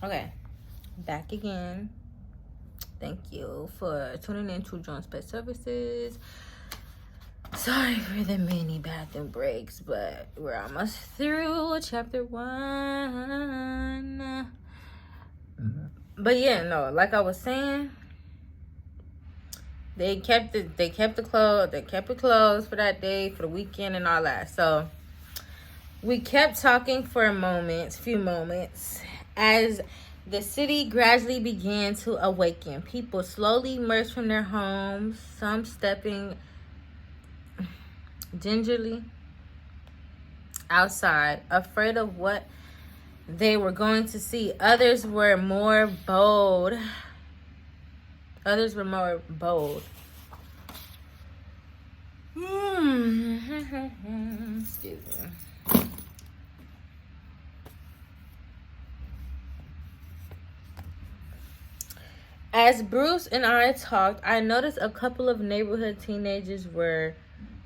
Okay, back again. Thank you for tuning in to Jones Pet Services. Sorry for the mini bathroom breaks, but we're almost through chapter 1. But yeah, no, like I was saying, they kept it closed for that day, for the weekend and all that. So we kept talking for a few moments, as the city gradually began to awaken. People slowly emerged from their homes, some stepping gingerly outside, afraid of what they were going to see. Others were more bold. Excuse me. As Bruce and I talked, I noticed a couple of neighborhood teenagers were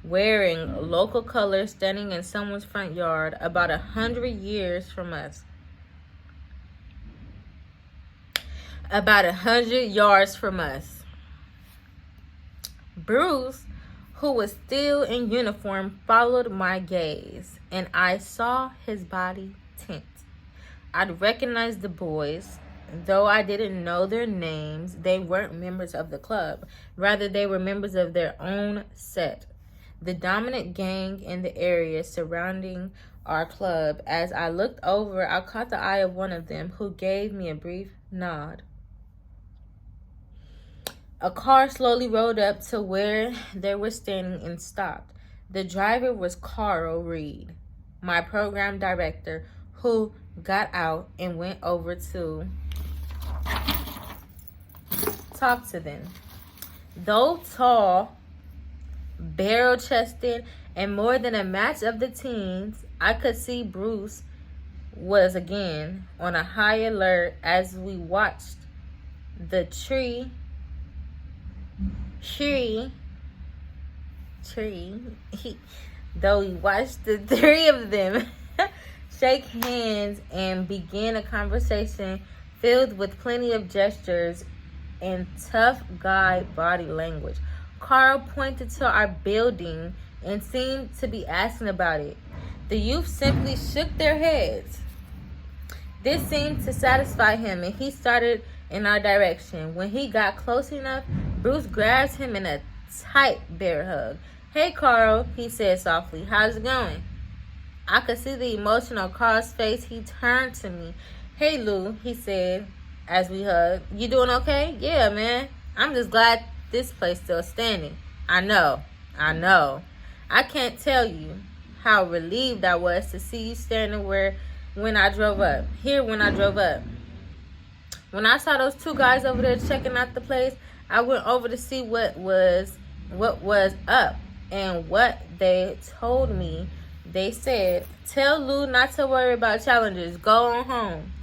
wearing local colors, standing in someone's front yard about 100 years from us. About 100 yards from us. Bruce, who was still in uniform, followed my gaze, and I saw his body tense. I'd recognized the boys. Though I didn't know their names, they weren't members of the club. Rather, they were members of their own set, the dominant gang in the area surrounding our club. As I looked over, I caught the eye of one of them, who gave me a brief nod. A car slowly rolled up to where they were standing and stopped. The driver was Carl Reed, my program director, who got out and went over to talk to them. Though tall, barrel-chested, and more than a match of the teens, I could see Bruce was again on a high alert as we watched the though we watched the three of them shake hands and begin a conversation filled with plenty of gestures and tough guy body language. Carl pointed to our building and seemed to be asking about it. The youth simply shook their heads. This seemed to satisfy him, and he started in our direction. When he got close enough, Bruce grabbed him in a tight bear hug. "Hey, Carl," he said softly. "How's it going?" I could see the emotion on Carl's face. He turned to me. "Hey, Lou," he said as we hugged. "You doing okay?" "Yeah, man. I'm just glad this place still standing." I know. I can't tell you how relieved I was to see you standing when I drove up. When I saw those two guys over there checking out the place, I went over to see what was up, and what they told me. They said, "Tell Lou not to worry about challenges. Go on home.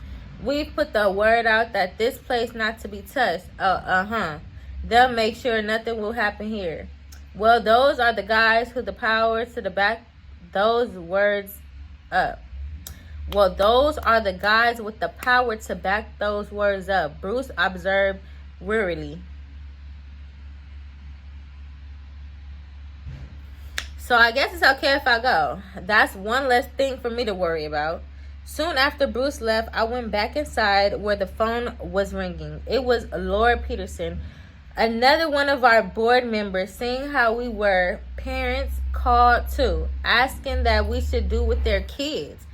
We've put the word out that this place not to be touched. They'll make sure nothing will happen here." Well, those are the guys with the power to back those words up. Bruce observed wearily. "So I guess it's okay if I go. That's one less thing for me to worry about." Soon after Bruce left, I went back inside where the phone was ringing. It was Laura Peterson, another one of our board members. Seeing how we were, parents called too, asking that we should do with their kids.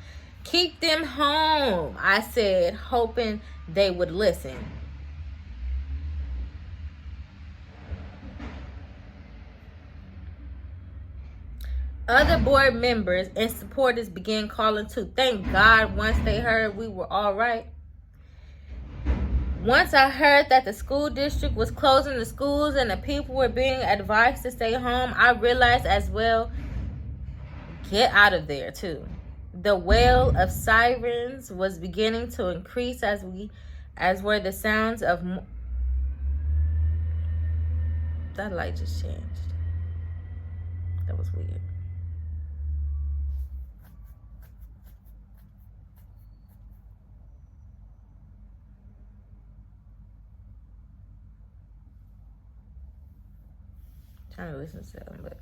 "Keep them home," I said, hoping they would listen. Other board members and supporters began calling too. Thank God once they heard we were all right. Once I heard that the school district was closing the schools and the people were being advised to stay home, I realized as well, get out of there too. The wail of sirens was beginning to increase as were the sounds of that light just changed. That was weird. trying to listen to them, but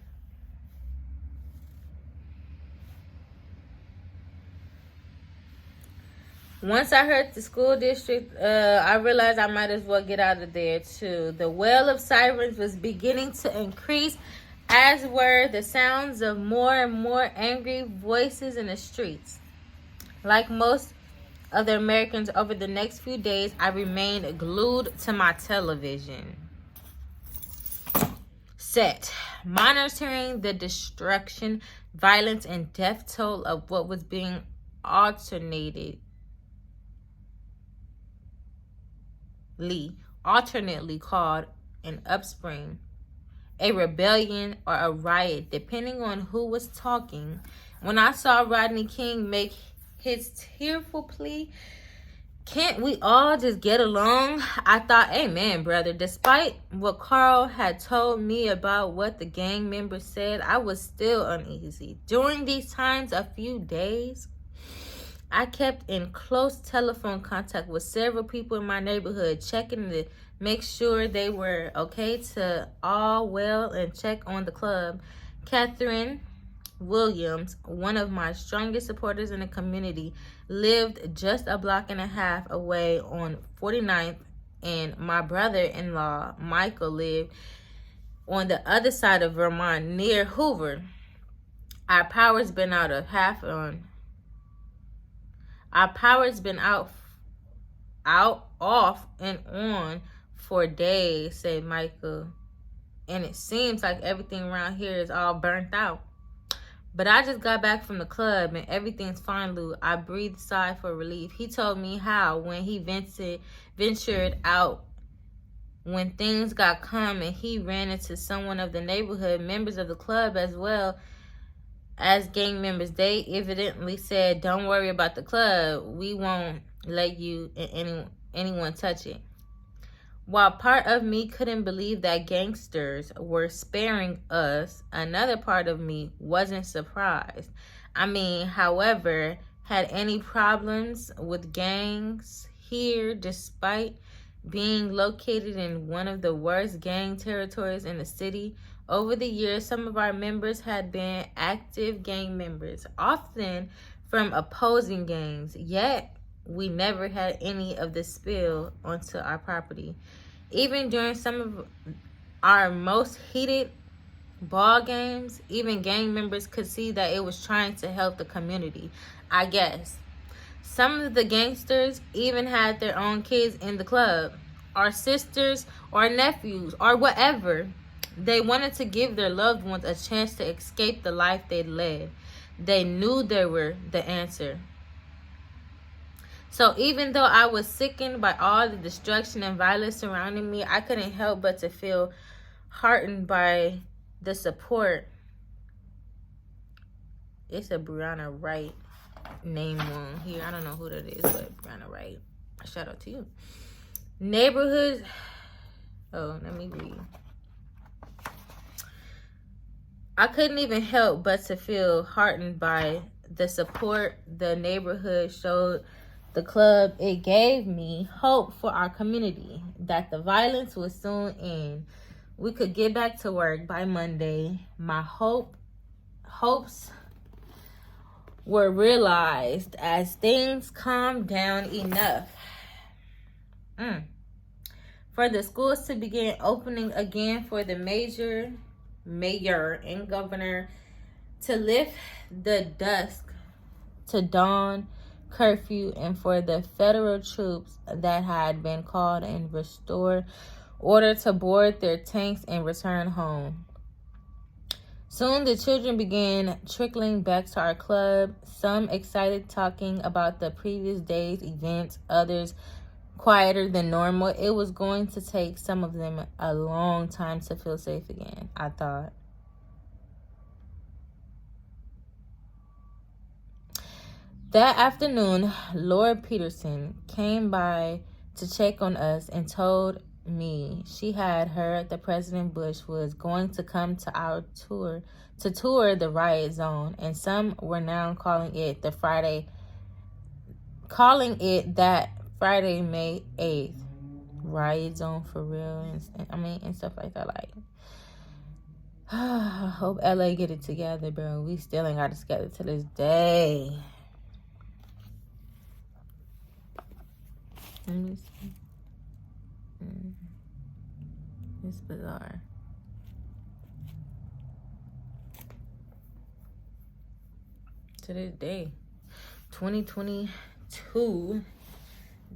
once I heard the school district, I realized I might as well get out of there too. The wail of sirens was beginning to increase, as were the sounds of more and more angry voices in the streets. Like most other Americans, over the next few days, I remained glued to my television set, monitoring the destruction, violence, and death toll of what was being alternately called an upspring, a rebellion, or a riot, depending on who was talking. When I saw Rodney King make his tearful plea, "Can't we all just get along?" I thought, amen, brother. Despite what Carl had told me about what the gang members said, I was still uneasy. During these times, a few days, I kept in close telephone contact with several people in my neighborhood, checking to make sure they were okay, to all well, and check on the club. Catherine Williams, one of my strongest supporters in the community, lived just a block and a half away on 49th, and my brother-in-law, Michael, lived on the other side of Vermont near Hoover. Our power's been out off and on for days, said Michael, and it seems like everything around here is all burnt out. But I just got back from the club and everything's fine, Lou. I breathed a sigh for relief. He told me how when he ventured out, when things got calm, and he ran into someone of the neighborhood, members of the club as well as gang members. They evidently said, "Don't worry about the club. We won't let you and anyone touch it." While part of me couldn't believe that gangsters were sparing us, another part of me wasn't surprised. I mean, however, had any problems with gangs here, despite being located in one of the worst gang territories in the city. Over the years, some of our members had been active gang members, often from opposing gangs, yet we never had any of the spill onto our property. Even during some of our most heated ball games, even gang members could see that it was trying to help the community, I guess. Some of the gangsters even had their own kids in the club, or sisters, or nephews, or whatever. They wanted to give their loved ones a chance to escape the life they'd led. They knew they were the answer. So even though I was sickened by all the destruction and violence surrounding me, I couldn't help but to feel heartened by the support. It's a Brianna Wright name on here. I don't know who that is, but Brianna Wright. Shout out to you. Neighborhood. Oh, let me read. I couldn't even help but to feel heartened by the support the neighborhood showed the club. It gave me hope for our community, that the violence would soon end. We could get back to work by Monday. My hopes were realized as things calmed down enough for the schools to begin opening again, for the mayor and governor to lift the dusk to dawn curfew, and for the federal troops that had been called and restored order to board their tanks and return home. Soon the children began trickling back to our club, some excited, talking about the previous day's events, others quieter than normal. It was going to take some of them a long time to feel safe again, I thought. That afternoon, Lord Peterson came by to check on us and told me she had heard that President Bush was going to come to our tour the riot zone, and some were now calling it that Friday, May 8th. Riot zone for real, and stuff like that. Like, I hope LA get it together, bro. We still ain't got it together to this day. Let me see. It's bizarre. To this day. 2022.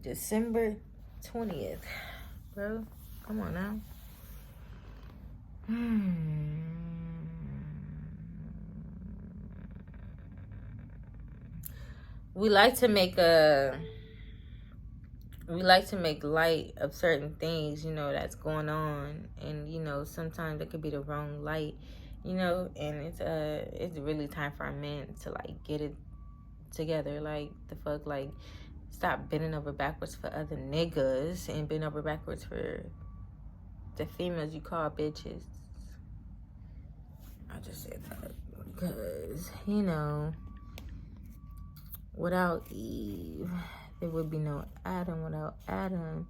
December 20th. Bro, come on now. We like to make light of certain things, you know, that's going on, and you know, sometimes it could be the wrong light, you know, and it's really time for our men to like get it together. Like the fuck, like stop bending over backwards for other niggas and bend over backwards for the females you call bitches. I just said that because, you know, without Eve, there would be no Adam. Without Adam,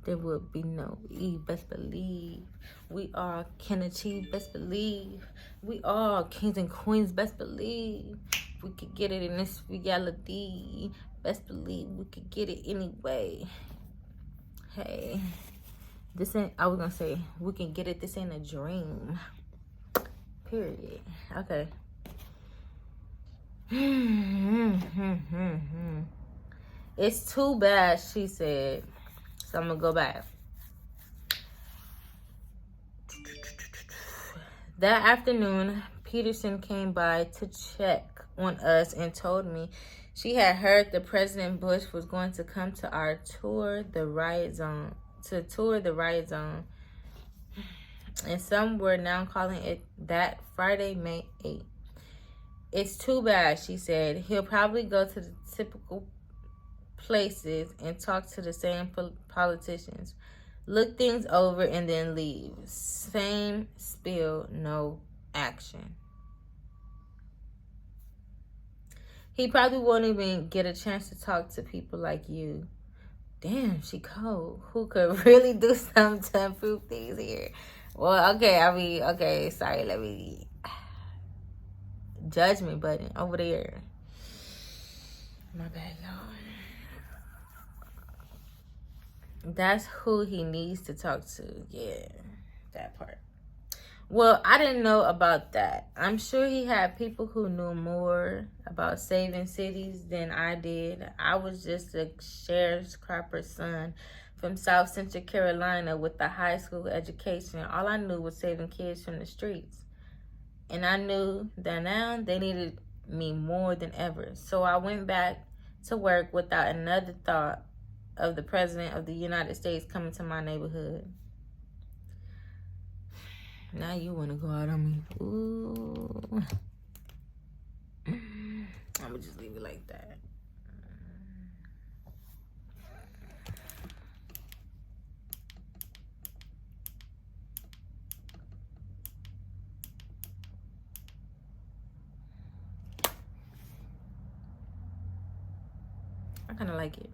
there would be no Eve. Best believe. We all can achieve. Best believe. We all kings and queens. Best believe. We could get it in this reality. Best believe we could get it anyway. Hey, this ain't, I was gonna say, we can get it. This ain't a dream. Period. Okay. It's too bad, she said. So I'm gonna go back. That afternoon, Peterson came by to check on us and told me she had heard that President Bush was going to come to our tour the riot zone. And some were now calling it that Friday, May 8th. It's too bad, she said. He'll probably go to the typical places and talk to the same politicians, look things over, and then leave. Same spiel, no action. He probably won't even get a chance to talk to people like you. Damn, she cold. Who could really do something to improve things here? Well, okay, sorry, let me... Judgment button over there. My bad, y'all. That's who he needs to talk to. Yeah, that part. Well, I didn't know about that. I'm sure he had people who knew more about saving cities than I did. I was just a sharecropper's son from South Central Carolina with a high school education. All I knew was saving kids from the streets. And I knew that now they needed me more than ever. So I went back to work without another thought of the President of the United States coming to my neighborhood. Now you want to go out on me. Ooh. I'm going to just leave it like that. I kind of like it.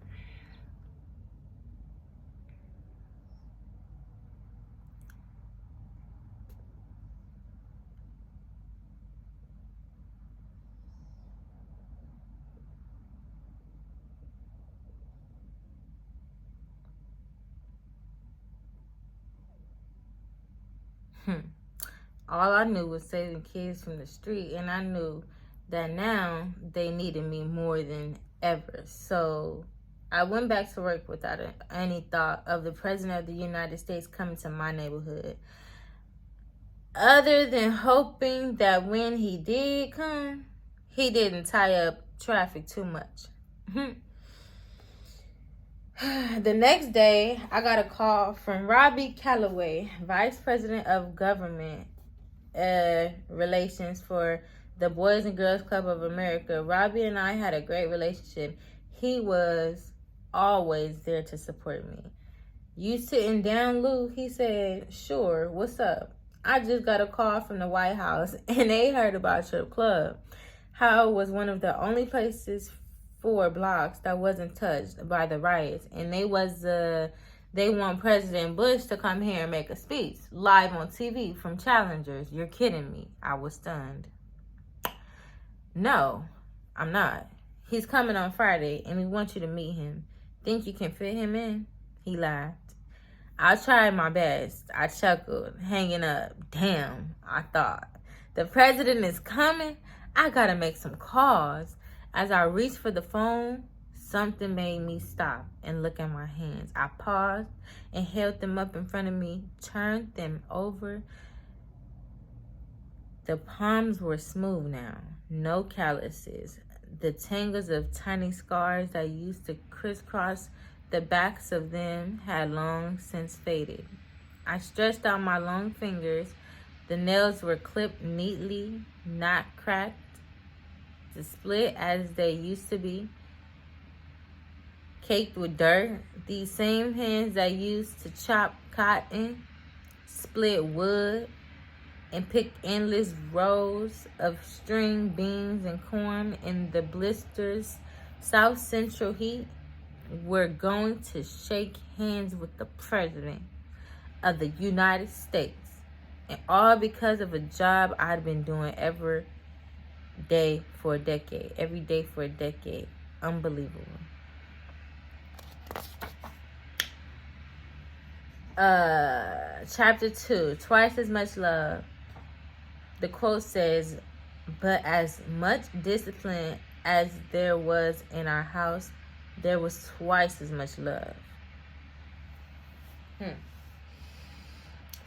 All I knew was saving kids from the street, and I knew that now they needed me more than ever. So I went back to work without any thought of the President of the United States coming to my neighborhood, other than hoping that when he did come, he didn't tie up traffic too much. The next day, I got a call from Robbie Calloway, Vice President of Government Relations for the Boys and Girls Club of America. Robbie and I had a great relationship. He was always there to support me. You sitting down, Lou? He said, sure, what's up? I just got a call from the White House and they heard about your club. How it was one of the only places 4 blocks that wasn't touched by the riots, and they was the They want President Bush to come here and make a speech live on TV from challengers. You're kidding me. I was stunned. No, I'm not. He's coming on Friday, and we want you to meet him. Think you can fit him in? He laughed. I tried my best. I chuckled, hanging up. Damn, I thought. The president is coming? I gotta make some calls. As I reached for the phone, something made me stop and look at my hands. I paused and held them up in front of me, turned them over. The palms were smooth now, no calluses. The tangles of tiny scars that used to crisscross the backs of them had long since faded. I stretched out my long fingers. The nails were clipped neatly, not cracked, to split as they used to be, caked with dirt. These same hands that used to chop cotton, split wood, and pick endless rows of string beans and corn in the blisters South Central heat, were going to shake hands with the President of the United States. And all because of a job I'd been doing every day for a decade. Unbelievable. Chapter 2, Twice as Much Love. The quote says, but as much discipline as there was in our house, there was twice as much love.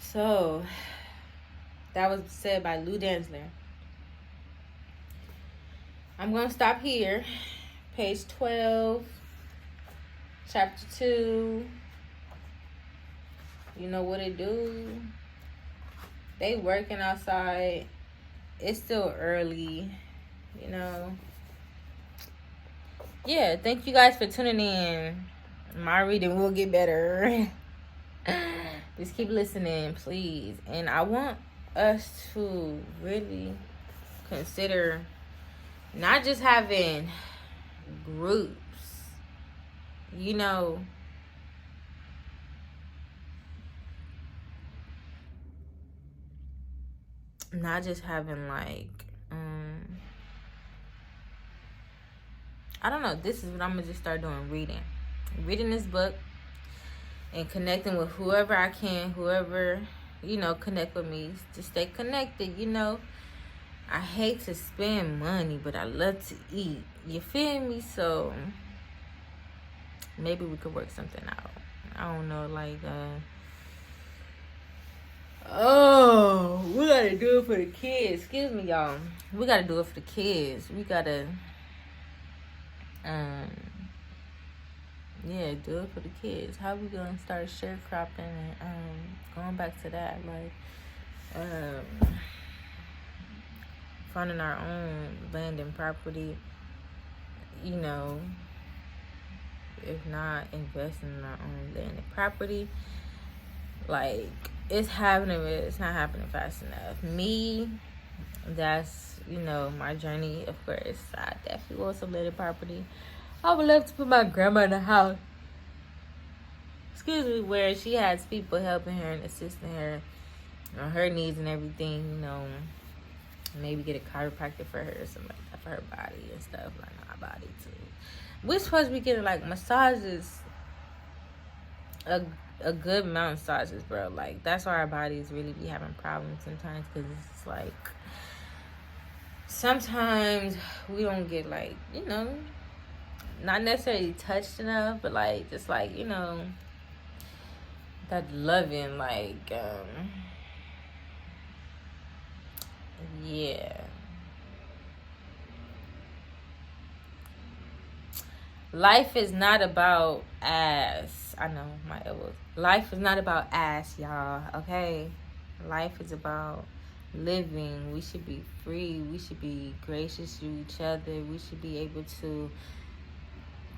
So, that was said by Lou Dantzler. I'm going to stop here. Page 12, chapter 2. You know what it do. They working outside. It's still early, you know. Yeah, thank you guys for tuning in. My reading will get better. Just keep listening, please. And I want us to really consider not just having groups, you know, not just having like, I don't know, this is what I'm gonna just start doing, reading this book and connecting with whoever I can, whoever, you know, connect with me to stay connected. You know, I hate to spend money, but I love to eat, you feel me? So maybe we could work something out. I don't know, like we gotta do it for the kids. Excuse me, y'all. We gotta do it for the kids. We gotta do it for the kids. How we gonna start sharecropping and going back to that, like finding our own land and property, you know, if not investing in our own land and property. Like, it's happening, but it's not happening fast enough. Me, that's, you know, my journey. Of course, I definitely want some land and property. I would love to put my grandma in the house, where she has people helping her and assisting her on her needs and everything, you know. Maybe get a chiropractor for her or something like that, for her body and stuff, like my body too. We're supposed to be getting like massages, a good amount of massages, bro. Like, that's why our bodies really be having problems sometimes, because it's like sometimes we don't get, like, you know, not necessarily touched enough, but like just like, you know, that loving, like yeah. Life is not about ass. I know, my elbows. Life is not about ass, y'all, okay? Life is about living. We should be free. We should be gracious to each other. We should be able to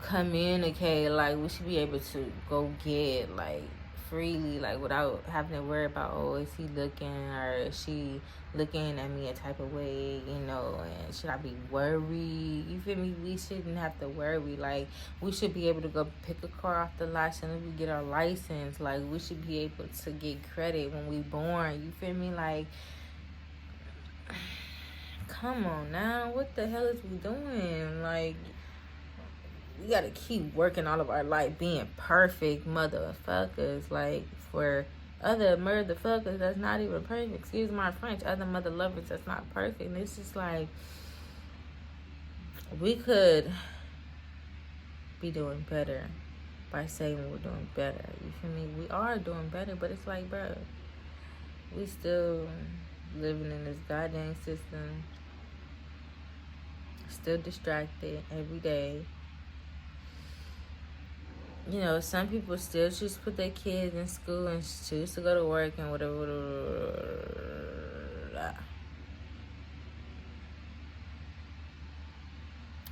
communicate. Like, we should be able to go get, like, freely, like without having to worry about, oh, is he looking or is she looking at me a type of way, you know, and should I be worried? You feel me? We shouldn't have to worry. Like, we should be able to go pick a car off the lot as soon as we get our license. Like, we should be able to get credit when we born. You feel me? Like, come on now, what the hell is we doing? Like, we gotta keep working all of our life being perfect motherfuckers. Like, for other motherfuckers that's not even perfect, excuse my French, other mother lovers that's not perfect. And it's just like, we could be doing better by saying we're doing better. You feel me? We are doing better, but it's like, bro, we still living in this goddamn system, still distracted every day. You know, some people still choose to put their kids in school and choose to go to work and whatever.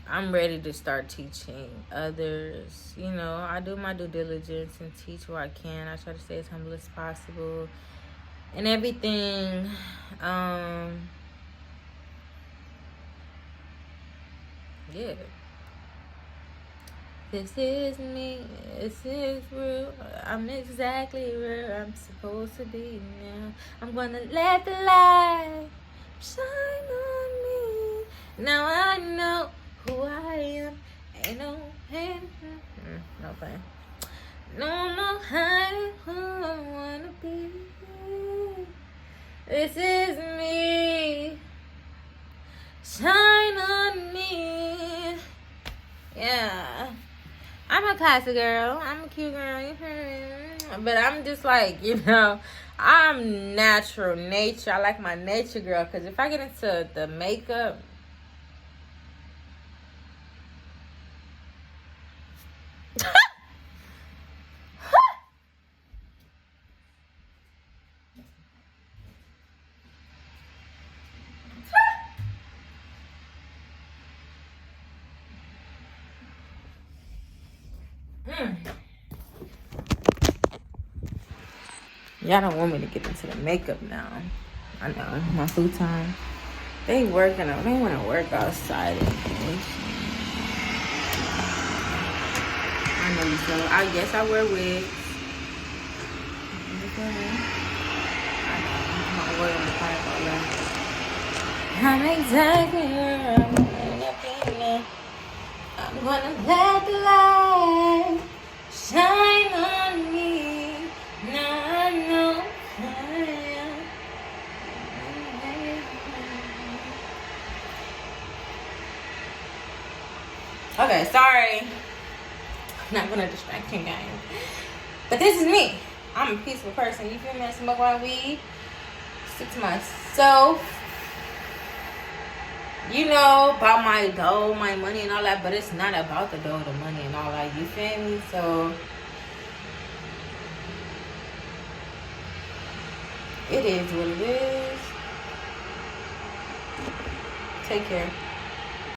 I'm ready to start teaching others. You know, I do my due diligence and teach where I can. I try to stay as humble as possible and everything. Yeah. This is me, this is real. I'm exactly where I'm supposed to be now. I'm gonna let the light shine on me. Now I know who I am. Ain't no pain. No pain. No more hiding who I wanna be. This is me. Shine on me. Yeah. I'm a classy girl. I'm a cute girl. You heard? But I'm just like, you know, I'm natural nature. I like my nature girl. Because if I get into the makeup, y'all don't want me to get into the makeup now. I know, my full time. They want to work outside. I know you feel. I guess I wear wigs. I'm exactly where I'm gonna be. I'm gonna let the light shine on me. Now I know I am. Okay, sorry. I'm not gonna distract you guys. But this is me. I'm a peaceful person. You feel me? I smoke my weed. Stick to myself. You know, about my dough, my money and all that, but it's not about the dough, the money and all that. You feel me? So it is what it is. Take care.